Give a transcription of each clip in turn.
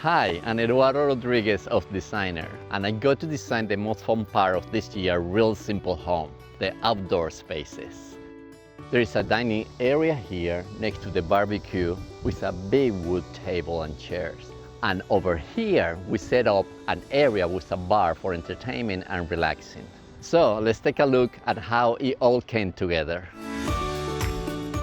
Hi, I'm Eduardo Rodriguez of Designer, and I got to design the most fun part of this year real simple home, the outdoor spaces. There is a dining area here next to the barbecue with a big wood table and chairs. And over here, we set up an area with a bar for entertainment and relaxing. So let's take a look at how it all came together.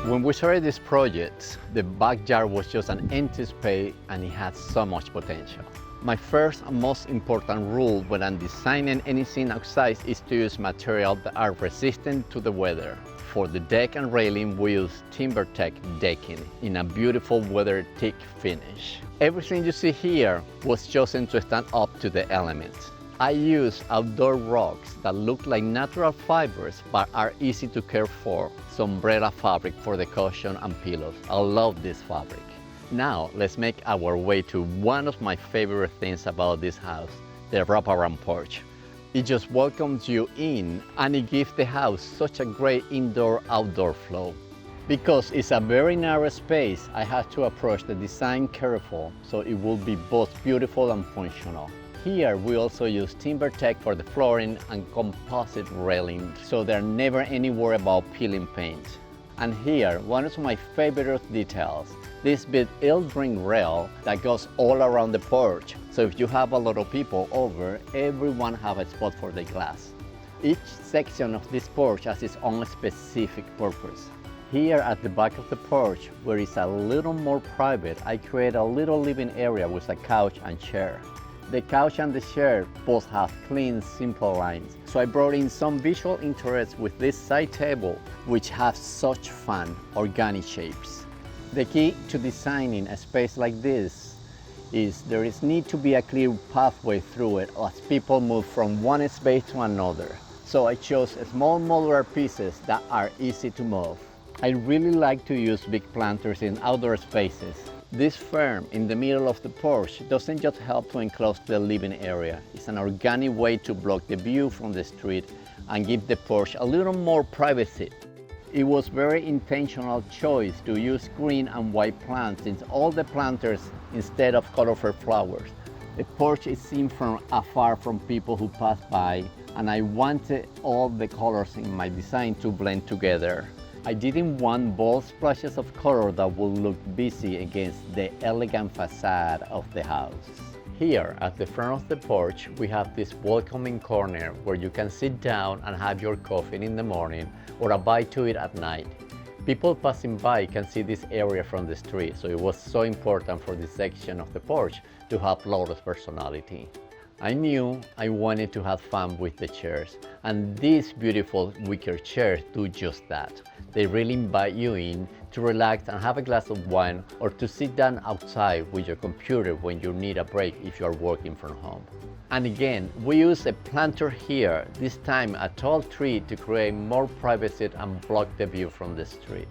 When we started this project, the backyard was just an empty space and it had so much potential. My first and most important rule when I'm designing anything outside is to use materials that are resistant to the weather. For the deck and railing, we use TimberTech decking in a beautiful weather-tick finish. Everything you see here was chosen to stand up to the elements. I use outdoor rugs that look like natural fibers but are easy to care for. Sombrera fabric for the cushion and pillows. I love this fabric. Now let's make our way to one of my favorite things about this house, the wraparound porch. It just welcomes you in and it gives the house such a great indoor-outdoor flow. Because it's a very narrow space, I had to approach the design careful so it will be both beautiful and functional. Here we also use TimberTech for the flooring and composite railing, so there's never any worry about peeling paint. And here, one of my favorite details, this big L-ring rail that goes all around the porch. So if you have a lot of people over, everyone have a spot for the glass. Each section of this porch has its own specific purpose. Here at the back of the porch, where it's a little more private, I create a little living area with a couch and chair. The couch and the chair both have clean, simple lines. So I brought in some visual interest with this side table, which has such fun, organic shapes. The key to designing a space like this is there need to be a clear pathway through it as people move from one space to another. So I chose small modular pieces that are easy to move. I really like to use big planters in outdoor spaces. This fern in the middle of the porch doesn't just help to enclose the living area. It's an organic way to block the view from the street and give the porch a little more privacy. It was very intentional choice to use green and white plants in all the planters instead of colorful flowers. The porch is seen from afar from people who pass by, and I wanted all the colors in my design to blend together. I didn't want bold splashes of color that would look busy against the elegant facade of the house. Here at the front of the porch, we have this welcoming corner where you can sit down and have your coffee in the morning or a bite to eat at night. People passing by can see this area from the street, so it was so important for this section of the porch to have a lot of personality. I knew I wanted to have fun with the chairs, and these beautiful wicker chairs do just that. They really invite you in to relax and have a glass of wine or to sit down outside with your computer when you need a break if you are working from home. And again, we use a planter here, this time a tall tree to create more privacy and block the view from the street.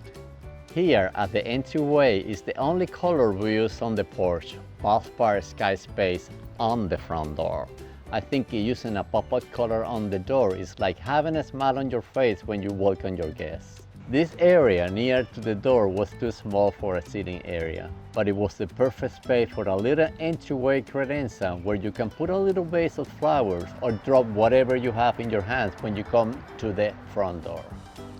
Here at the entryway is the only color we use on the porch, Valspar Sky Space on the front door. I think using a pop-up color on the door is like having a smile on your face when you welcome your guests. This area near to the door was too small for a sitting area, but it was the perfect space for a little entryway credenza where you can put a little vase of flowers or drop whatever you have in your hands when you come to the front door.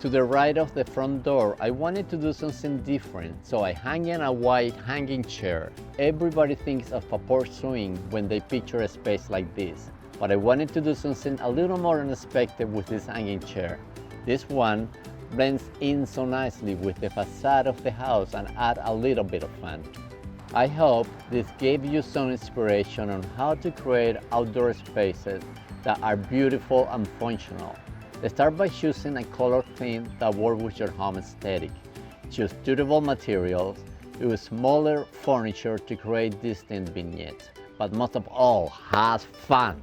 To the right of the front door, I wanted to do something different, so I hung in a white hanging chair. Everybody thinks of a porch swing when they picture a space like this, but I wanted to do something a little more unexpected with this hanging chair. This one blends in so nicely with the facade of the house and add a little bit of fun. I hope this gave you some inspiration on how to create outdoor spaces that are beautiful and functional. Start by choosing a color theme that works with your home aesthetic. Choose durable materials, use smaller furniture to create distinct vignettes, but most of all, have fun!